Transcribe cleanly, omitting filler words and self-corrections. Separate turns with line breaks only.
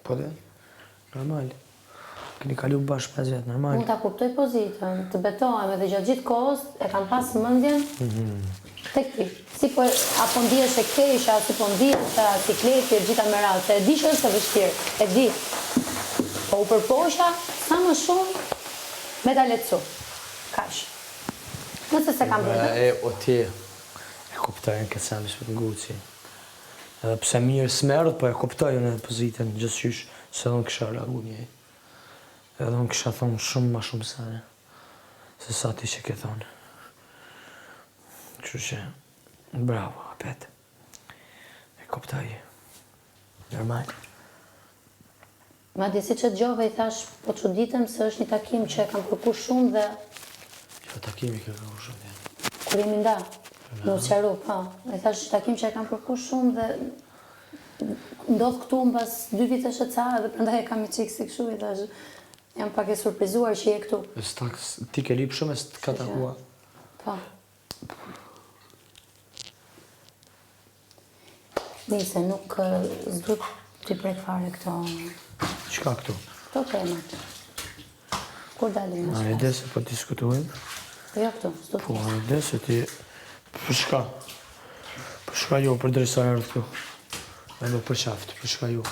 Po dhe, normal. Këni kalu bashkë 5 vjetë, normal.
Unë ta kuptoj pozitën, të betohem edhe gjatë gjithë kohës, e kam pas mendjen tek ti. Si po, apo ndihesh e keqja, si po ndihesh si kleti e gjitha me radhë, se e di që është e vështirë, e di. Po u përpoqja sa më shumë me ta lehtësu. Kaq. Nëse se kam bërë.
O ti, e kuptojnë këtë samish për nguci. Edhe pse mirë smerët, po e kuptojnë edhe pozitën gjithësysh, se dhe në kësha reagu njëj. Edhe unë kisha thonë shumë ma shumë sene, se sa ti që ke thonë. Kështu që, bravo, apet. E kuptoj. Normal.
Madje si që gjove i thash, po çuditëm se është një takim që e kam kërkuar shumë dhe...
Që takimi ke kërkuar shumë, ja.
Kur jemi nda, në qaru, pa. E thash takim që e kam kërkuar shumë dhe... Ndodh këtu në pas 2 vitesh e ca, dhe prandaj e kam i qikë si këshu, i thash... Jam pak e surprizuar që je këtu.
Ti ke lip shumë e së të ka takua.
Po. Nise, nuk s'du t'i prek fare këto...
Qka këtu?
Këto temat. Kur dalim në shkas?
A ide se po diskutojmë?
Po jo këtu, s'du
Po, a ide se ti... Për shka? Për shka jo, për drejsa erë këtu? Me më për qaftë, për shka jo?